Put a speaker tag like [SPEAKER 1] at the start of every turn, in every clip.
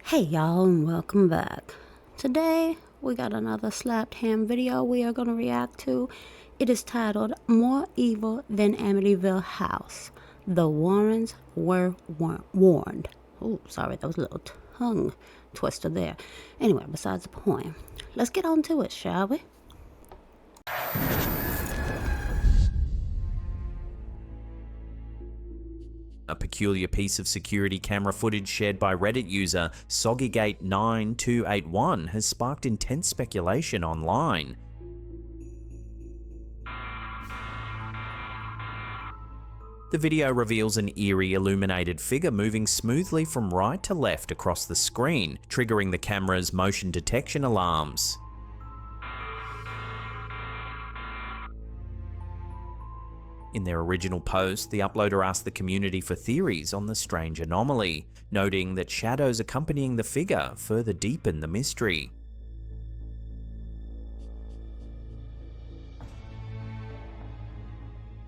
[SPEAKER 1] Hey y'all, and welcome back. Today we got another slapped ham video we are going to react to. It is titled More Evil Than Amityville House. The Warrens were warned. Oh, sorry, that was a little tongue twister there. Anyway, besides the point, let's get on to it, shall we?
[SPEAKER 2] A peculiar piece of security camera footage shared by Reddit user Soggygate9281 has sparked intense speculation online. The video reveals an eerie illuminated figure moving smoothly from right to left across the screen, triggering the camera's motion detection alarms. In their original post, the uploader asked the community for theories on the strange anomaly, noting that shadows accompanying the figure further deepen the mystery.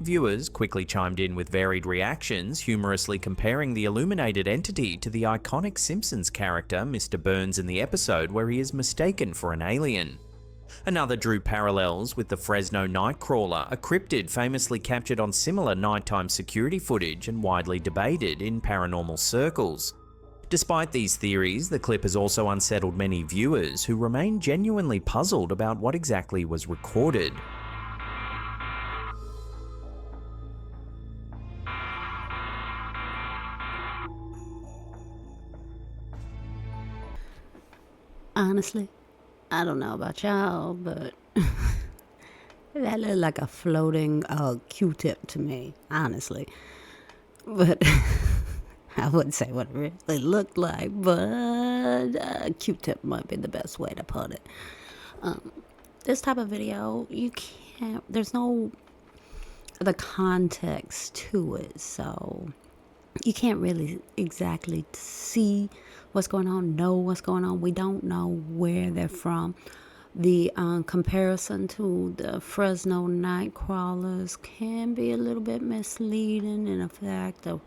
[SPEAKER 2] Viewers quickly chimed in with varied reactions, humorously comparing the illuminated entity to the iconic Simpsons character Mr. Burns in the episode where he is mistaken for an alien. Another drew parallels with the Fresno Nightcrawler, a cryptid famously captured on similar nighttime security footage and widely debated in paranormal circles. Despite these theories, the clip has also unsettled many viewers who remain genuinely puzzled about what exactly was recorded.
[SPEAKER 1] Honestly, I don't know about y'all, but that looked like a floating Q-tip to me, honestly. But I wouldn't say what it really looked like, but Q-tip might be the best way to put it. This type of video, you can't, there's no the context to it, so you can't really exactly see what's going on, know what's going on. We don't know where they're from. The comparison to the Fresno Nightcrawlers can be a little bit misleading in the fact of,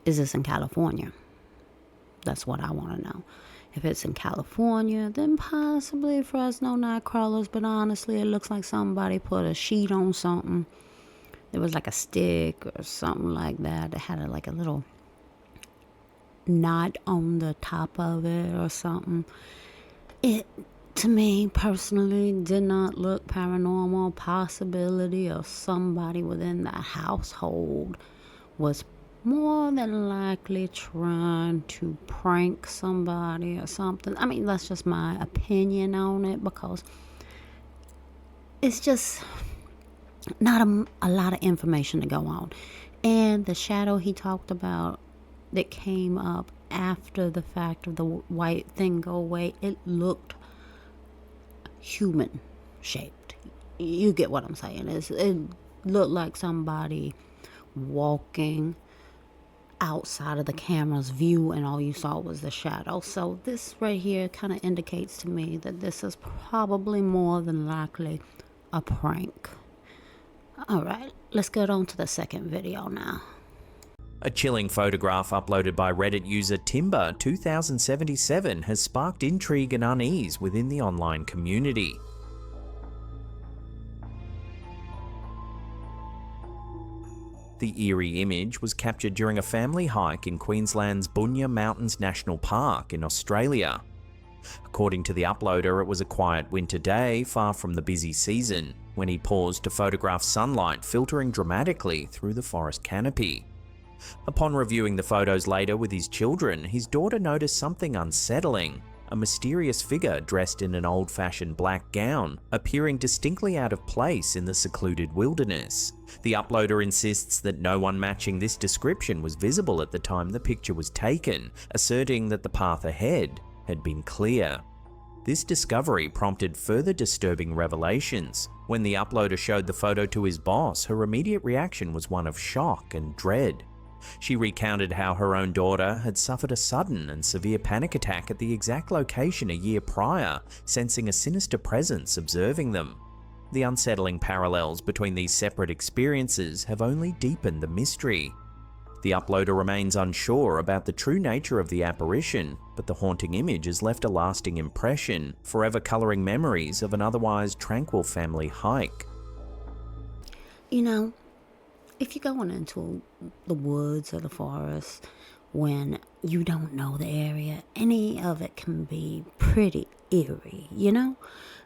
[SPEAKER 1] is this in California? That's what I want to know. If it's in California, then possibly Fresno Nightcrawlers, but honestly, it looks like somebody put a sheet on something. There was like a stick or something like that. It had like a little knot on the top of it or something. It, to me personally, did not look paranormal. Possibility of somebody within the household was more than likely trying to prank somebody or something. I mean, that's just my opinion on it, because it's just not a lot of information to go on. And the shadow he talked about that came up after the fact of the white thing go away, it looked human shaped. You get what I'm saying? It looked like somebody walking outside of the camera's view and all you saw was the shadow. So this right here kind of indicates to me that this is probably more than likely a prank. Alright, let's get on to the second video now.
[SPEAKER 2] A chilling photograph uploaded by Reddit user Timber2077 has sparked intrigue and unease within the online community. The eerie image was captured during a family hike in Queensland's Bunya Mountains National Park in Australia. According to the uploader, it was a quiet winter day far from the busy season, when he paused to photograph sunlight filtering dramatically through the forest canopy. Upon reviewing the photos later with his children, his daughter noticed something unsettling: a mysterious figure dressed in an old-fashioned black gown, appearing distinctly out of place in the secluded wilderness. The uploader insists that no one matching this description was visible at the time the picture was taken, asserting that the path ahead had been clear. This discovery prompted further disturbing revelations. When the uploader showed the photo to his boss, her immediate reaction was one of shock and dread. She recounted how her own daughter had suffered a sudden and severe panic attack at the exact location a year prior, sensing a sinister presence observing them. The unsettling parallels between these separate experiences have only deepened the mystery. The uploader remains unsure about the true nature of the apparition, but the haunting image has left a lasting impression, forever colouring memories of an otherwise tranquil family hike.
[SPEAKER 1] You know, if you're going into the woods or the forest when you don't know the area, any of it can be pretty eerie, you know?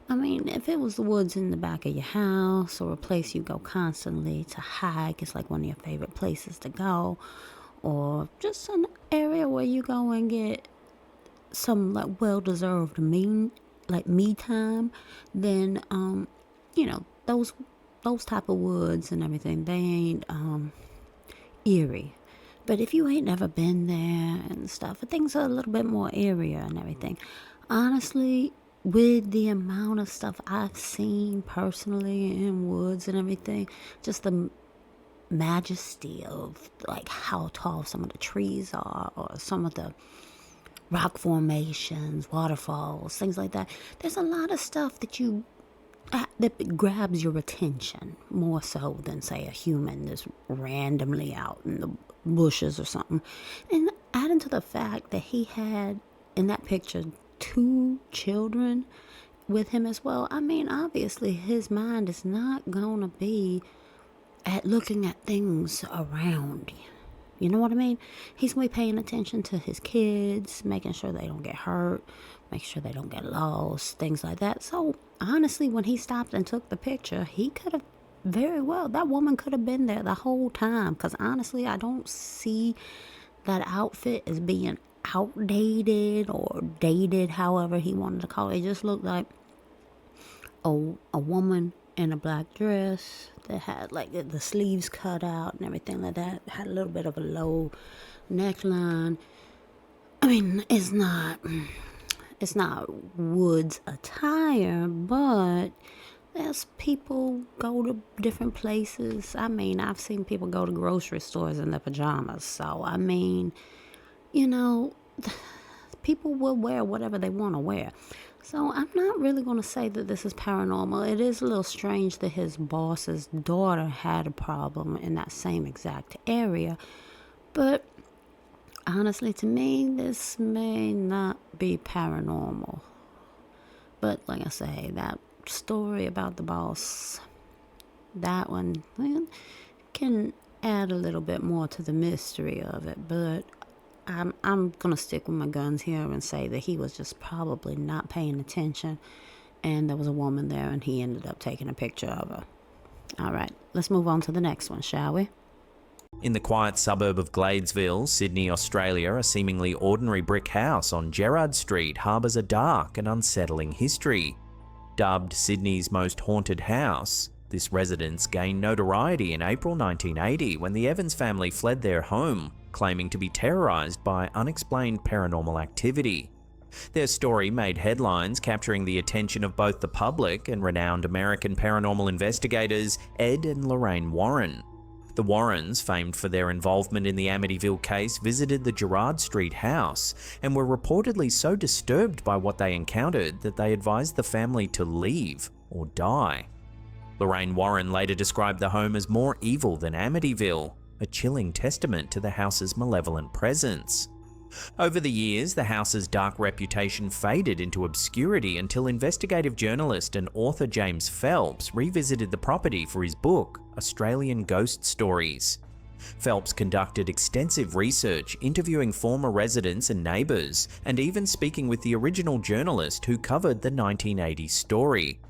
[SPEAKER 1] I mean, if it was the woods in the back of your house or a place you go constantly to hike, it's like one of your favorite places to go, or just an area where you go and get some like well-deserved me time, then you know, those type of woods and everything, they ain't eerie. But if you ain't never been there and stuff, things are a little bit more eerie and everything. Honestly, with the amount of stuff I've seen personally in woods and everything, just the majesty of like how tall some of the trees are, or some of the rock formations, waterfalls, things like that. There's a lot of stuff that grabs your attention more so than, say, a human that's randomly out in the bushes or something. And adding to the fact that he had in that picture 2 children with him as well, I mean, obviously his mind is not gonna be at looking at things around you. You know what I mean? He's going to be paying attention to his kids, making sure they don't get hurt, make sure they don't get lost, things like that. So, honestly, when he stopped and took the picture, he could have that woman could have been there the whole time. Because, honestly, I don't see that outfit as being outdated or dated, however he wanted to call it. It just looked like a woman in a black dress that had like the sleeves cut out and everything like that, had a little bit of a low neckline. I mean, it's not woods attire, but as people go to different places, I mean, I've seen people go to grocery stores in their pajamas. So, I mean, you know, people will wear whatever they want to wear. So I'm not really going to say that this is paranormal. It is a little strange that his boss's daughter had a problem in that same exact area. But honestly, to me, this may not be paranormal. But like I say, that story about the boss, that one can add a little bit more to the mystery of it. But I'm going to stick with my guns here and say that he was just probably not paying attention, and there was a woman there and he ended up taking a picture of her. All right, let's move on to the next one, shall we?
[SPEAKER 2] In the quiet suburb of Gladesville, Sydney, Australia, a seemingly ordinary brick house on Gerrard Street harbours a dark and unsettling history. Dubbed Sydney's most haunted house, this residence gained notoriety in April 1980 when the Evans family fled their home, claiming to be terrorised by unexplained paranormal activity. Their story made headlines, capturing the attention of both the public and renowned American paranormal investigators Ed and Lorraine Warren. The Warrens, famed for their involvement in the Amityville case, visited the Gerrard Street house and were reportedly so disturbed by what they encountered that they advised the family to leave or die. Lorraine Warren later described the home as more evil than Amityville, a chilling testament to the house's malevolent presence. Over the years, the house's dark reputation faded into obscurity until investigative journalist and author James Phelps revisited the property for his book, Australian Ghost Stories. Phelps conducted extensive research, interviewing former residents and neighbours, and even speaking with the original journalist who covered the 1980s story.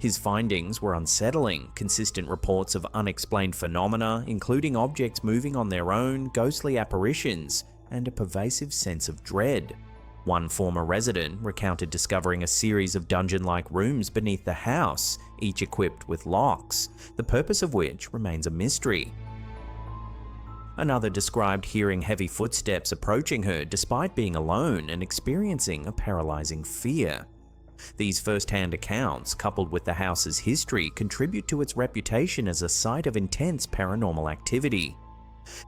[SPEAKER 2] His findings were unsettling, consistent reports of unexplained phenomena, including objects moving on their own, ghostly apparitions, and a pervasive sense of dread. One former resident recounted discovering a series of dungeon-like rooms beneath the house, each equipped with locks, the purpose of which remains a mystery. Another described hearing heavy footsteps approaching her despite being alone and experiencing a paralyzing fear. These first-hand accounts, coupled with the house's history, contribute to its reputation as a site of intense paranormal activity.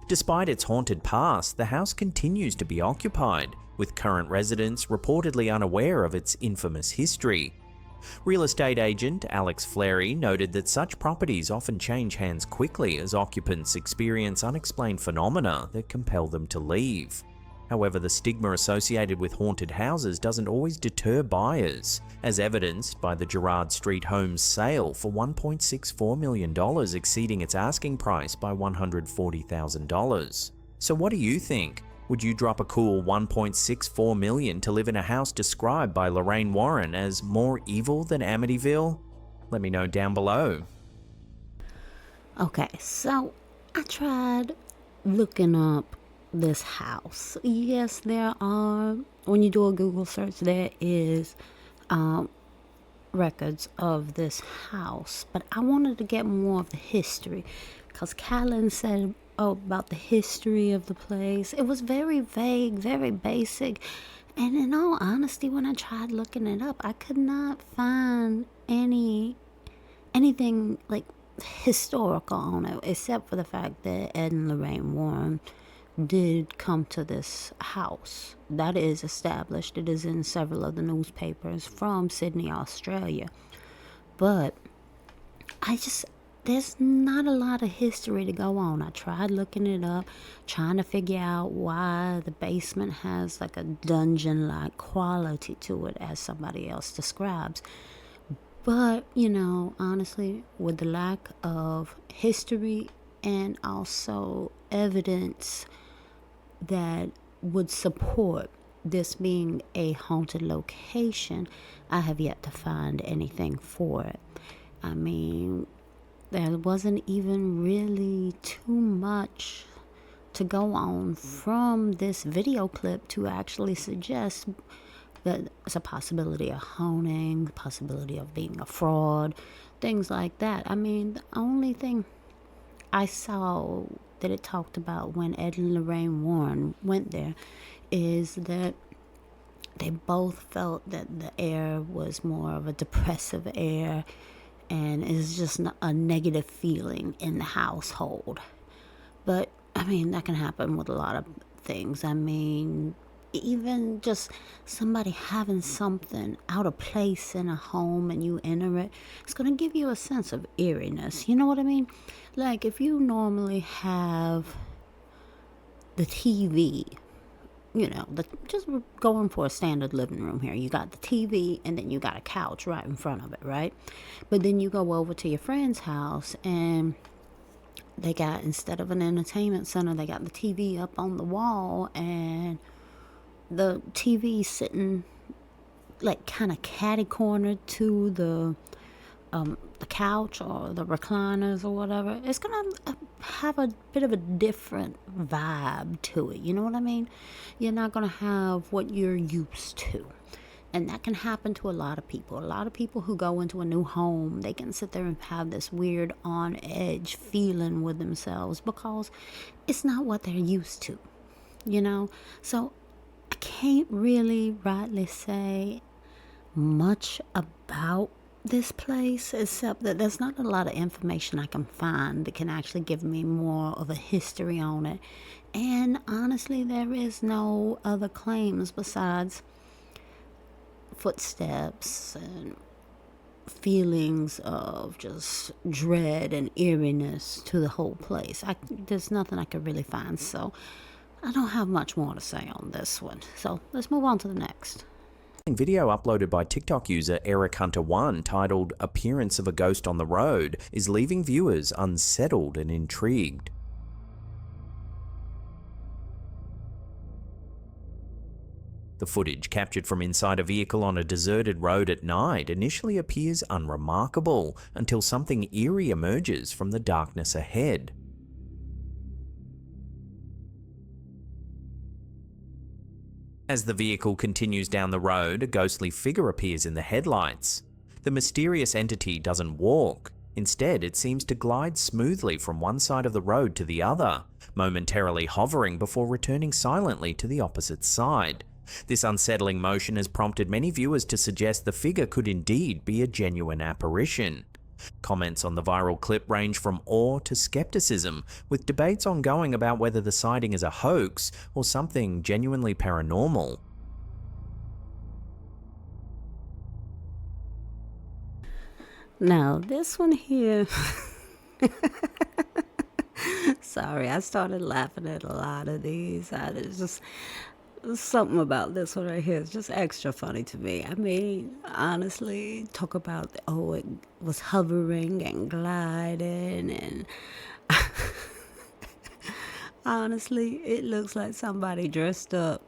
[SPEAKER 2] Despite its haunted past, the house continues to be occupied, with current residents reportedly unaware of its infamous history. Real estate agent Alex Fleury noted that such properties often change hands quickly as occupants experience unexplained phenomena that compel them to leave. However, the stigma associated with haunted houses doesn't always deter buyers, as evidenced by the Gerrard Street home's sale for $1.64 million, exceeding its asking price by $140,000. So what do you think? Would you drop a cool $1.64 million to live in a house described by Lorraine Warren as more evil than Amityville? Let me know down below.
[SPEAKER 1] Okay, so I tried looking up this house. Yes, there are, when you do a Google search, there is records of this house, but I wanted to get more of the history because Callan said about the history of the place. It was very vague, very basic, and in all honesty, when I tried looking it up, I could not find anything like historical on it, except for the fact that Ed and Lorraine Warren did come to this house. That is established. It is in several of the newspapers from Sydney, Australia. But there's not a lot of history to go on. I tried looking it up, trying to figure out why the basement has like a dungeon-like quality to it, as somebody else describes. But, honestly, with the lack of history and also evidence that would support this being a haunted location, I have yet to find anything for it. I mean, there wasn't even really too much to go on from this video clip to actually suggest that it's a possibility of haunting, the possibility of being a fraud, things like that. I mean, the only thing I saw that it talked about when Ed and Lorraine Warren went there is that they both felt that the air was more of a depressive air and it's just a negative feeling in the household. But I mean, that can happen with a lot of things. I mean, even just somebody having something out of place in a home and you enter it, it's going to give you a sense of eeriness. You know what I mean? Like if you normally have the TV, just going for a standard living room here, you got the TV and then you got a couch right in front of it, right? But then you go over to your friend's house and they got, instead of an entertainment center, they got the TV up on the wall, and the TV sitting like kind of catty cornered to the couch or the recliners or whatever. It's gonna have a bit of a different vibe to it. You know what I mean? You're not gonna have what you're used to. And that can happen to a lot of people. A lot of people who go into a new home, they can sit there and have this weird on edge feeling with themselves because it's not what they're used to, So I can't really rightly say much about this place, except that there's not a lot of information I can find that can actually give me more of a history on it. And honestly, there is no other claims besides footsteps and feelings of just dread and eeriness to the whole place. There's nothing I could really find, so I don't have much more to say on this one. So let's move on to the next.
[SPEAKER 2] Video uploaded by TikTok user Eric Hunter 1 titled "Appearance of a Ghost on the Road" is leaving viewers unsettled and intrigued. The footage, captured from inside a vehicle on a deserted road at night, initially appears unremarkable until something eerie emerges from the darkness ahead. As the vehicle continues down the road, a ghostly figure appears in the headlights. The mysterious entity doesn't walk. Instead, it seems to glide smoothly from one side of the road to the other, momentarily hovering before returning silently to the opposite side. This unsettling motion has prompted many viewers to suggest the figure could indeed be a genuine apparition. Comments on the viral clip range from awe to skepticism, with debates ongoing about whether the sighting is a hoax or something genuinely paranormal.
[SPEAKER 1] Now, this one here, sorry, I started laughing at a lot of these. It's just something about this one right here is just extra funny to me. I mean, honestly, talk about, oh, it was hovering and gliding, and honestly, it looks like somebody dressed up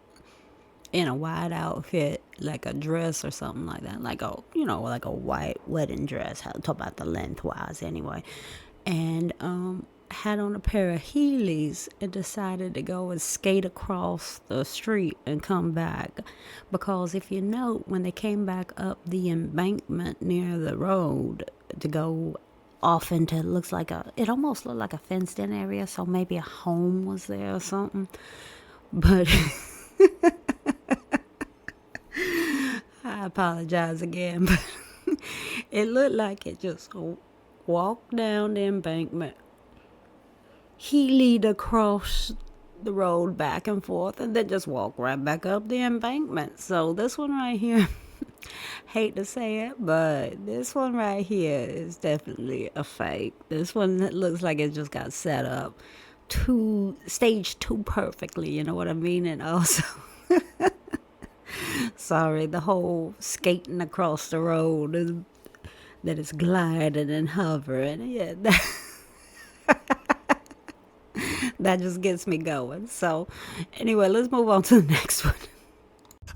[SPEAKER 1] in a white outfit, like a dress or something like that, like a, like a white wedding dress. I'll talk about the lengthwise anyway, and had on a pair of Heelys and decided to go and skate across the street and come back, because if you note, when they came back up the embankment near the road to go off into, it almost looked like a fenced in area, so maybe a home was there or something, but I apologize again, but it looked like it just walked down the embankment. He lead across the road back and forth and then just walk right back up the embankment. So this one right here, hate to say it, but this one right here is definitely a fake. This one looks like it just got set up staged too perfectly, you know what I mean? And also, sorry, the whole skating across the road that is gliding and hovering. Yeah, that just gets me going. So, anyway, let's move on to the next one.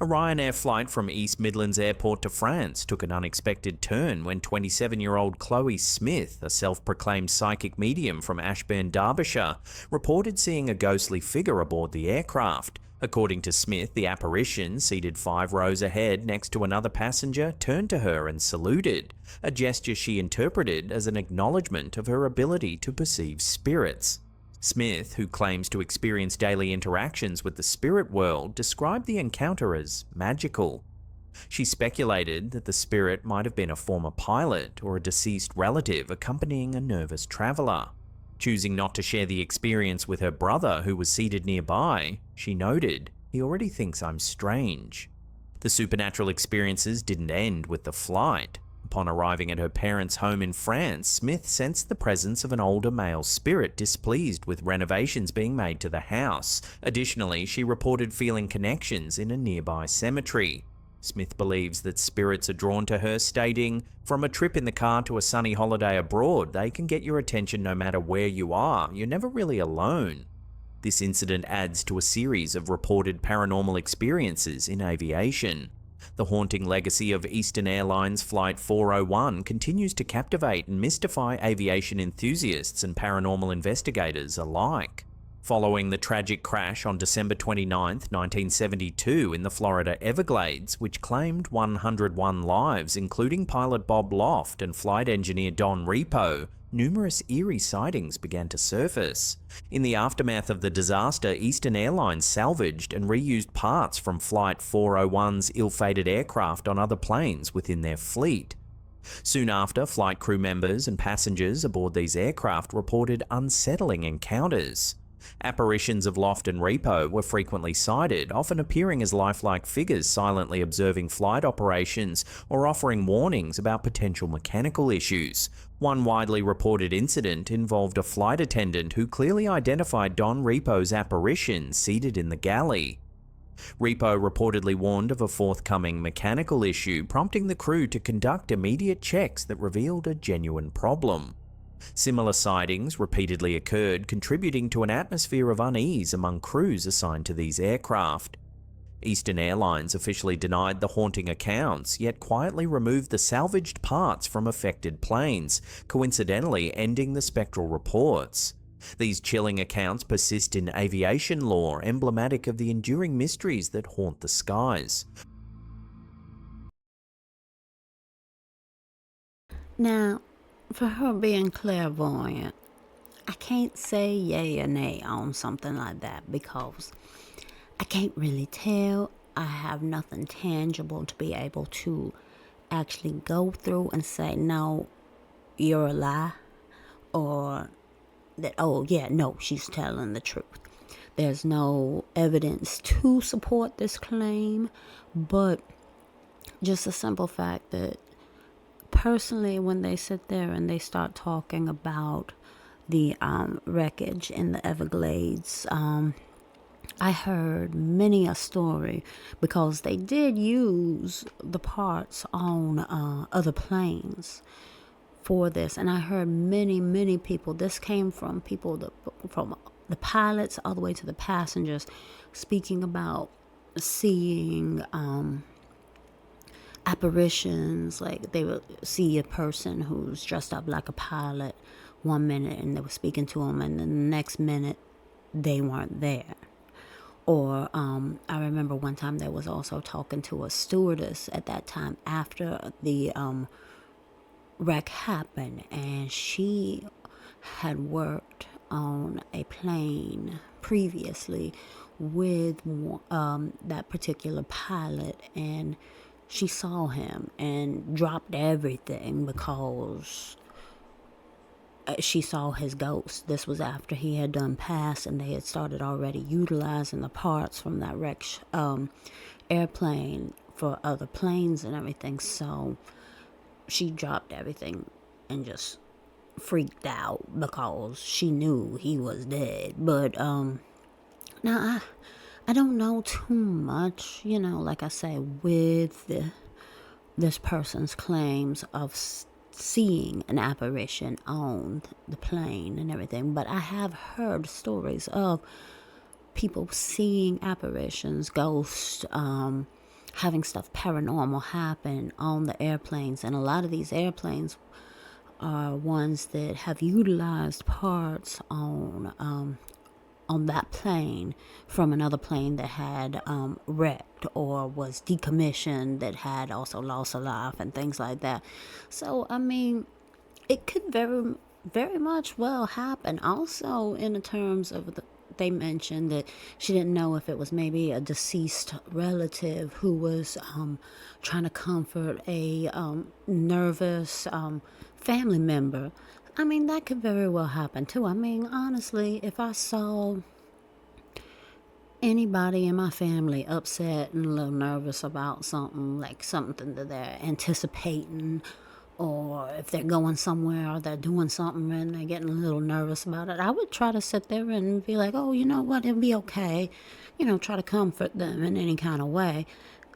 [SPEAKER 2] A Ryanair flight from East Midlands Airport to France took an unexpected turn when 27-year-old Chloe Smith, a self-proclaimed psychic medium from Ashburn, Derbyshire, reported seeing a ghostly figure aboard the aircraft. According to Smith, the apparition, seated 5 rows ahead next to another passenger, turned to her and saluted, a gesture she interpreted as an acknowledgement of her ability to perceive spirits. Smith, who claims to experience daily interactions with the spirit world, described the encounter as magical. She speculated that the spirit might have been a former pilot or a deceased relative accompanying a nervous traveller. Choosing not to share the experience with her brother, who was seated nearby, she noted, "He already thinks I'm strange." The supernatural experiences didn't end with the flight. Upon arriving at her parents' home in France, Smith sensed the presence of an older male spirit displeased with renovations being made to the house. Additionally, she reported feeling connections in a nearby cemetery. Smith believes that spirits are drawn to her, stating, "From a trip in the car to a sunny holiday abroad, they can get your attention no matter where you are. You're never really alone." This incident adds to a series of reported paranormal experiences in aviation. The haunting legacy of Eastern Airlines Flight 401 continues to captivate and mystify aviation enthusiasts and paranormal investigators alike. Following the tragic crash on December 29, 1972 in the Florida Everglades, which claimed 101 lives, including pilot Bob Loft and flight engineer Don Repo, numerous eerie sightings began to surface. In the aftermath of the disaster, Eastern Airlines salvaged and reused parts from Flight 401's ill-fated aircraft on other planes within their fleet. Soon after, flight crew members and passengers aboard these aircraft reported unsettling encounters. Apparitions of Loft and Repo were frequently sighted, often appearing as lifelike figures silently observing flight operations or offering warnings about potential mechanical issues. One widely reported incident involved a flight attendant who clearly identified Don Repo's apparition seated in the galley. Repo reportedly warned of a forthcoming mechanical issue, prompting the crew to conduct immediate checks that revealed a genuine problem. Similar sightings repeatedly occurred, contributing to an atmosphere of unease among crews assigned to these aircraft. Eastern Airlines officially denied the haunting accounts, yet quietly removed the salvaged parts from affected planes, coincidentally ending the spectral reports. These chilling accounts persist in aviation lore, emblematic of the enduring mysteries that haunt the skies.
[SPEAKER 1] Now, for her being clairvoyant, I can't say yay or nay on something like that because I can't really tell. I have nothing tangible to be able to actually go through and say, no, you're a lie, or that, oh yeah, no, she's telling the truth. There's no evidence to support this claim, but just the simple fact that personally, when they sit there and they start talking about the wreckage in the Everglades, I heard many a story because they did use the parts on other planes for this, and I heard many people. This came from from the pilots all the way to the passengers, speaking about seeing apparitions. Like they would see a person who's dressed up like a pilot one minute, and they were speaking to them, and then the next minute they weren't there. Or I remember one time they was also talking to a stewardess at that time after the wreck happened, and she had worked on a plane previously with that particular pilot, and she saw him and dropped everything because she saw his ghost. This was after he had done pass, and they had started already utilizing the parts from that wrecked airplane for other planes and everything. So she dropped everything and just freaked out because she knew he was dead. But now I don't know too much, like I say, with this person's claims of seeing an apparition on the plane and everything, but I have heard stories of people seeing apparitions, ghosts, having stuff paranormal happen on the airplanes. And a lot of these airplanes are ones that have utilized parts on that plane from another plane that had wrecked or was decommissioned, that had also lost a life and things like that. So I mean, it could very much well happen. Also, in the terms of they mentioned that she didn't know if it was maybe a deceased relative who was trying to comfort a nervous family member. I mean, that could very well happen too. I mean, honestly, if I saw anybody in my family upset and a little nervous about something, like something that they're anticipating, or if they're going somewhere or they're doing something and they're getting a little nervous about it, I would try to sit there and be like, oh, you know what, it'll be okay. Try to comfort them in any kind of way.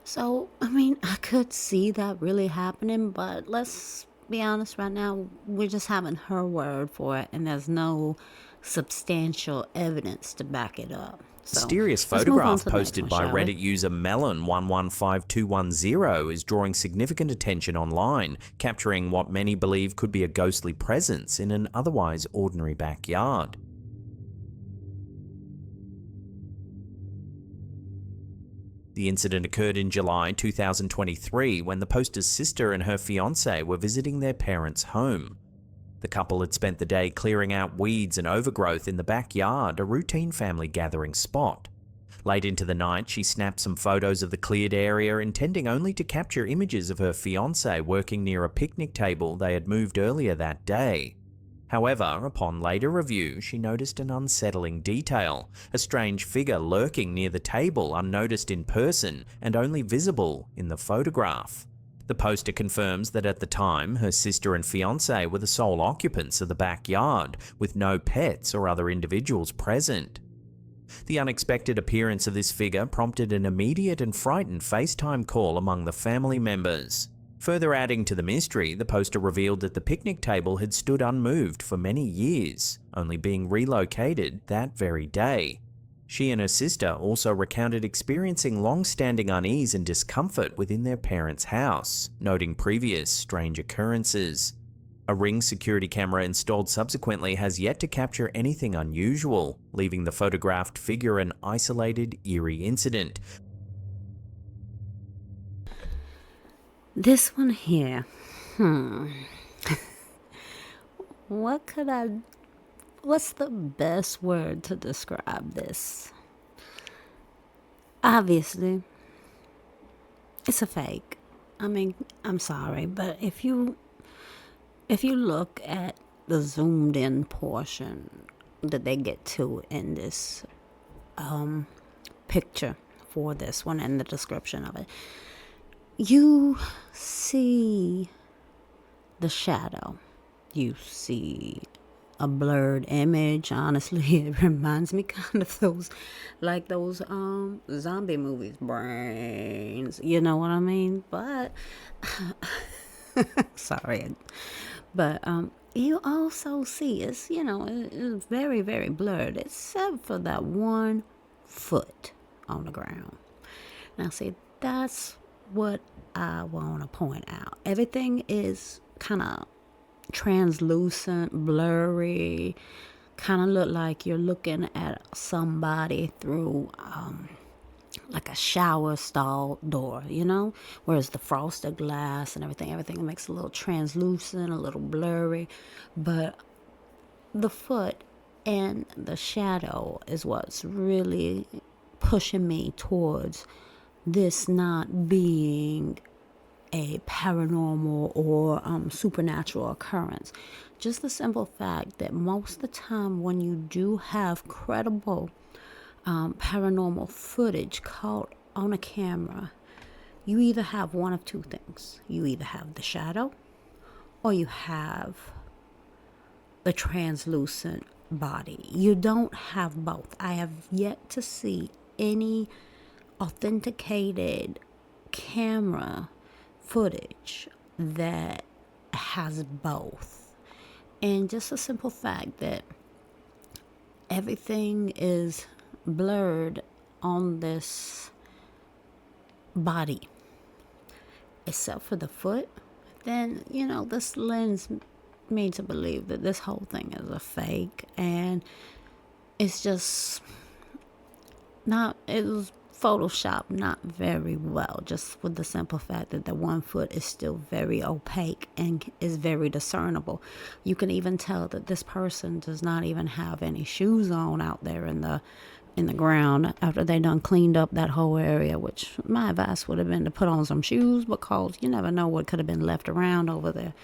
[SPEAKER 1] So, I mean, I could see that really happening, but let's be honest right now, we're just having her word for it, and there's no substantial evidence to back it up. So,
[SPEAKER 2] Mysterious
[SPEAKER 1] let's move on
[SPEAKER 2] photograph
[SPEAKER 1] to the next
[SPEAKER 2] posted
[SPEAKER 1] one,
[SPEAKER 2] by
[SPEAKER 1] shall we?
[SPEAKER 2] Reddit user Melon115210 is drawing significant attention online, capturing what many believe could be a ghostly presence in an otherwise ordinary backyard. The incident occurred in July 2023 when the poster's sister and her fiancé were visiting their parents' home. The couple had spent the day clearing out weeds and overgrowth in the backyard, a routine family gathering spot. Late into the night, she snapped some photos of the cleared area, intending only to capture images of her fiancé working near a picnic table they had moved earlier that day. However, upon later review, she noticed an unsettling detail, a strange figure lurking near the table unnoticed in person and only visible in the photograph. The poster confirms that at the time, her sister and fiancé were the sole occupants of the backyard, with no pets or other individuals present. The unexpected appearance of this figure prompted an immediate and frightened FaceTime call among the family members. Further adding to the mystery, the poster revealed that the picnic table had stood unmoved for many years, only being relocated that very day. She and her sister also recounted experiencing long-standing unease and discomfort within their parents' house, noting previous strange occurrences. A Ring security camera installed subsequently has yet to capture anything unusual, leaving the photographed figure an isolated, eerie incident.
[SPEAKER 1] This one here, what's the best word to describe this? Obviously, it's a fake. I mean, I'm sorry, but if you look at the zoomed in portion that they get to in this picture for this one and the description of it, you see the shadow. You see a blurred image. Honestly, it reminds me kind of those, like those zombie movies, Brains. You know what I mean? But sorry, but you also see it's very, very blurred, except for that one foot on the ground. Now, see, that's what I want to point out. Everything is kind of translucent, blurry, kind of look like you're looking at somebody through like a shower stall door, whereas the frosted glass and everything makes it a little translucent, a little blurry, but the foot and the shadow is what's really pushing me towards this not being a paranormal or supernatural occurrence. Just the simple fact that most of the time when you do have credible paranormal footage caught on a camera, you either have one of two things. You either have the shadow or you have the translucent body. You don't have both. I have yet to see any authenticated camera footage that has both. And just a simple fact that everything is blurred on this body except for the foot, then this lends me to believe that this whole thing is a fake, and it's just not, it was photoshopped not very well, just with the simple fact that the one foot is still very opaque and is very discernible. You can even tell that this person does not even have any shoes on out there in the ground after they done cleaned up that whole area, which my advice would have been to put on some shoes, because you never know what could have been left around over there.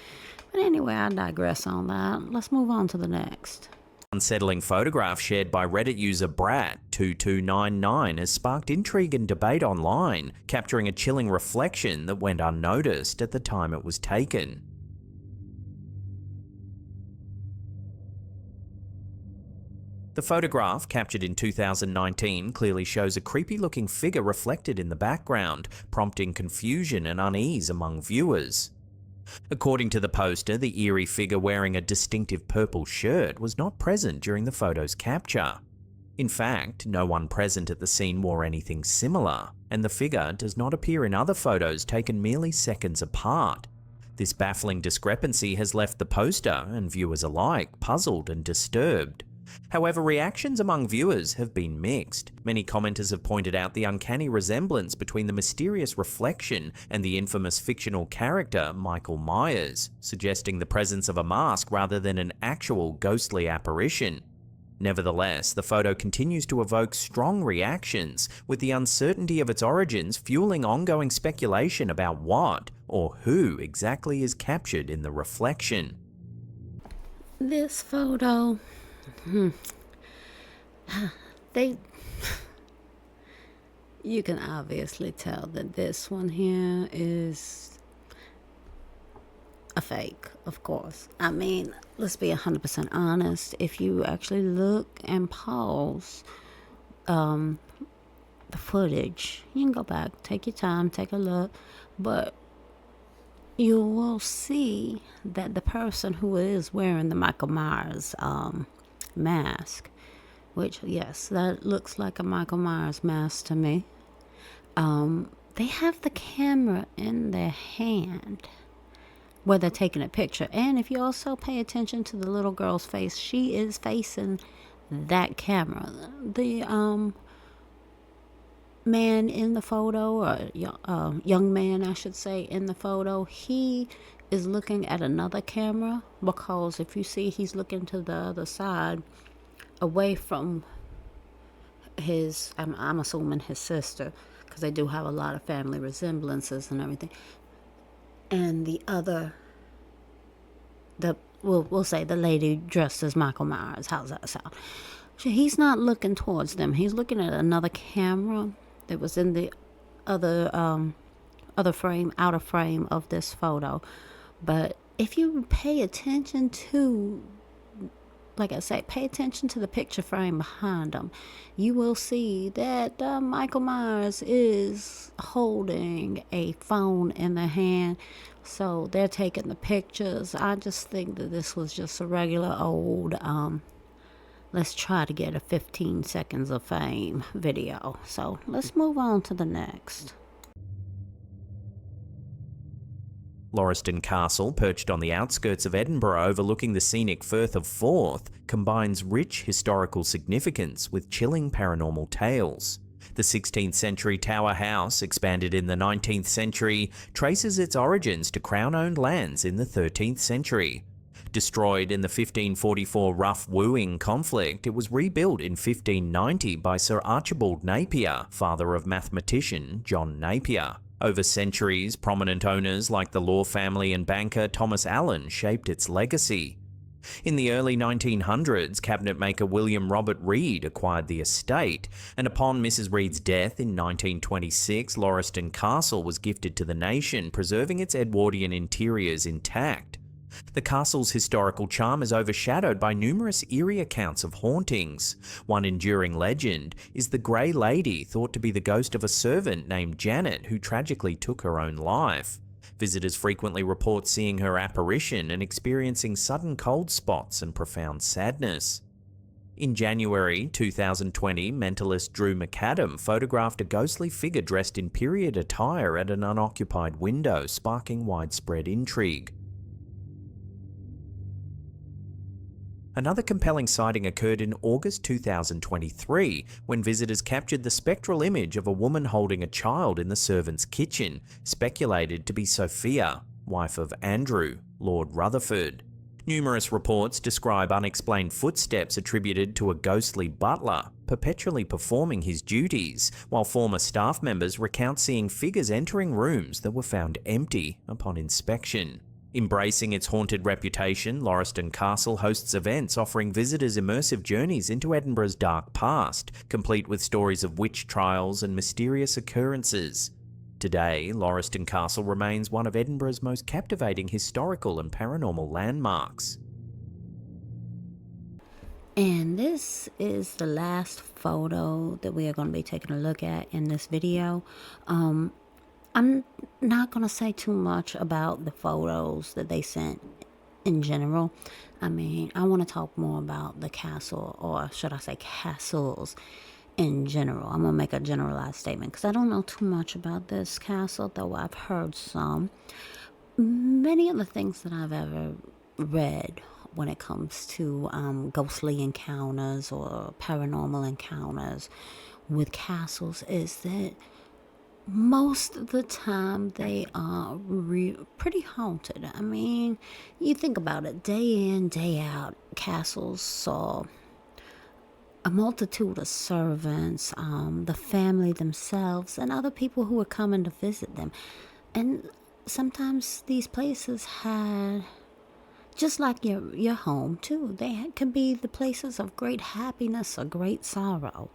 [SPEAKER 1] But anyway, I digress on that. Let's move on to the next.
[SPEAKER 2] Unsettling photograph shared by Reddit user Brat2299 has sparked intrigue and debate online, capturing a chilling reflection that went unnoticed at the time it was taken. The photograph, captured in 2019, clearly shows a creepy-looking figure reflected in the background, prompting confusion and unease among viewers. According to the poster, the eerie figure wearing a distinctive purple shirt was not present during the photo's capture. In fact, no one present at the scene wore anything similar, and the figure does not appear in other photos taken merely seconds apart. This baffling discrepancy has left the poster and viewers alike puzzled and disturbed. However, reactions among viewers have been mixed. Many commenters have pointed out the uncanny resemblance between the mysterious reflection and the infamous fictional character Michael Myers, suggesting the presence of a mask rather than an actual ghostly apparition. Nevertheless, the photo continues to evoke strong reactions, with the uncertainty of its origins fueling ongoing speculation about what or who exactly is captured in the reflection.
[SPEAKER 1] This photo, you can obviously tell that this one here is a fake, of course. I mean, let's be 100% honest. If you actually look and pause the footage, you can go back, take your time, take a look, but you will see that the person who is wearing the Michael Myers mask, which, yes, that looks like a Michael Myers mask to me, they have the camera in their hand where they're taking a picture. And if you also pay attention to the little girl's face, she is facing that camera. The man in the photo, or young man, I should say, in the photo, he is looking at another camera, because if you see, he's looking to the other side, away from his, I'm assuming his sister, because they do have a lot of family resemblances and everything. And the other, we'll say the lady dressed as Michael Myers. How's that sound? So he's not looking towards them. He's looking at another camera that was in the other outer frame of this photo. But if you pay attention to, like I say, pay attention to the picture frame behind them, you will see that Michael Myers is holding a phone in the hand. So they're taking the pictures. I just think that this was just a regular old, let's try to get a 15 seconds of fame video. So let's move on to the next.
[SPEAKER 2] Lauriston Castle, perched on the outskirts of Edinburgh overlooking the scenic Firth of Forth, combines rich historical significance with chilling paranormal tales. The 16th century Tower House, expanded in the 19th century, traces its origins to Crown-owned lands in the 13th century. Destroyed in the 1544 Rough Wooing conflict, it was rebuilt in 1590 by Sir Archibald Napier, father of mathematician John Napier. Over centuries, prominent owners like the law family and banker Thomas Allen shaped its legacy. In the early 1900s, cabinet maker William Robert Reed acquired the estate, and upon Mrs. Reed's death in 1926, Lauriston Castle was gifted to the nation, preserving its Edwardian interiors intact. The castle's historical charm is overshadowed by numerous eerie accounts of hauntings. One enduring legend is the Grey Lady, thought to be the ghost of a servant named Janet who tragically took her own life. Visitors frequently report seeing her apparition and experiencing sudden cold spots and profound sadness. In January 2020, mentalist Drew McAdam photographed a ghostly figure dressed in period attire at an unoccupied window, sparking widespread intrigue. Another compelling sighting occurred in August 2023, when visitors captured the spectral image of a woman holding a child in the servants' kitchen, speculated to be Sophia, wife of Andrew, Lord Rutherford. Numerous reports describe unexplained footsteps attributed to a ghostly butler, perpetually performing his duties, while former staff members recount seeing figures entering rooms that were found empty upon inspection. Embracing its haunted reputation, Lauriston Castle hosts events offering visitors immersive journeys into Edinburgh's dark past, complete with stories of witch trials and mysterious occurrences. Today, Lauriston Castle remains one of Edinburgh's most captivating historical and paranormal landmarks.
[SPEAKER 1] And this is the last photo that we are going to be taking a look at in this video. I'm not going to say too much about the photos that they sent in general. I mean, I want to talk more about the castle, or should I say castles in general. I'm going to make a generalized statement because I don't know too much about this castle, though I've heard some. Many of the things that I've ever read when it comes to ghostly encounters or paranormal encounters with castles is that most of the time they are pretty haunted. I mean, you think about it, day in, day out, castles saw a multitude of servants, the family themselves, and other people who were coming to visit them. And sometimes these places had, just like your home too, they can be the places of great happiness or great sorrow.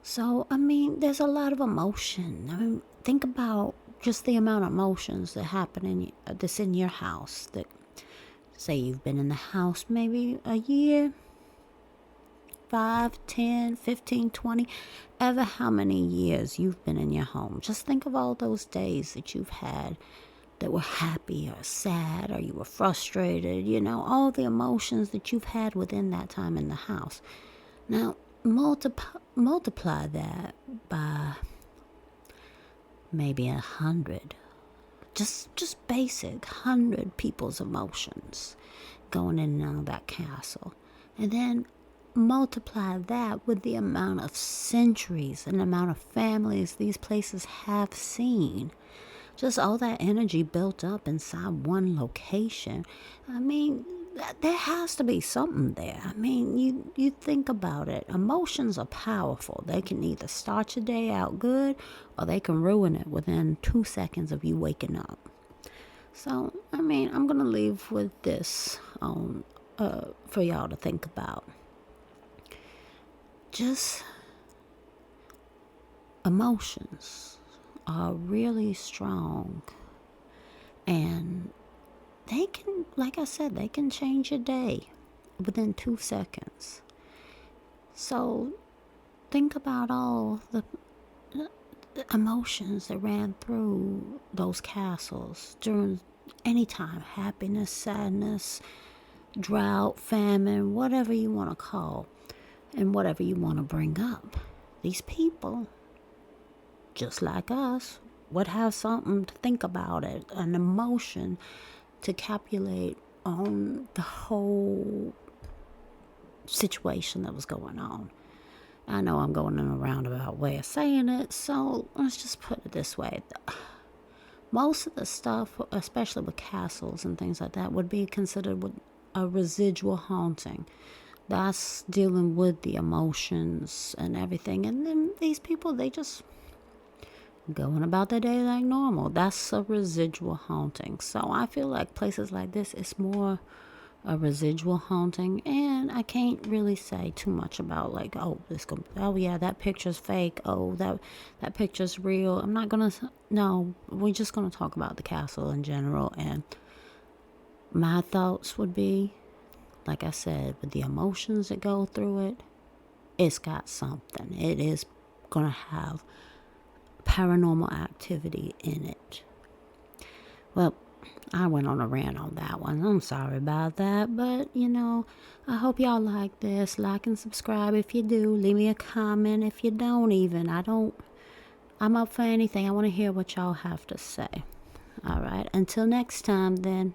[SPEAKER 1] So, I mean, there's a lot of emotion. I mean, think about just the amount of emotions that happen that's in your house. That, say you've been in the house maybe a year, 5, 10, 15, 20, ever how many years you've been in your home. Just think of all those days that you've had that were happy or sad, or you were frustrated, all the emotions that you've had within that time in the house. Now, multiply that by maybe 100, just basic 100 people's emotions going in and out of that castle, and then multiply that with the amount of centuries and the amount of families these places have seen. Just all that energy built up inside one location. I mean, there has to be something there. I mean, you think about it. Emotions are powerful. They can either start your day out good, or they can ruin it within 2 seconds of you waking up. So, I mean, I'm going to leave with this for y'all to think about. Just emotions are really strong, and they can, like I said, they can change your day within 2 seconds. So think about all the emotions that ran through those castles during any time: happiness, sadness, drought, famine, whatever you want to call, and whatever you want to bring up. These people, just like us, would have something to think about it, an emotion to calculate on the whole situation that was going on. I know I'm going in a roundabout way of saying it, so let's just put it this way. Most of the stuff, especially with castles and things like that, would be considered a residual haunting. That's dealing with the emotions and everything. And then these people, they just going about their day like normal. That's a residual haunting. So I feel like places like this is more a residual haunting, and I can't really say too much about like, oh, that picture's fake, oh, that picture's real. I'm not gonna, no, we're just gonna talk about the castle in general. And my thoughts would be, like I said, with the emotions that go through it, it's got something. It is gonna have paranormal activity in it. Well, I went on a rant on that one. I'm sorry about that. But, I hope y'all like this. Like and subscribe if you do. Leave me a comment if you don't even. I'm up for anything. I want to hear what y'all have to say. All right. Until next time, then.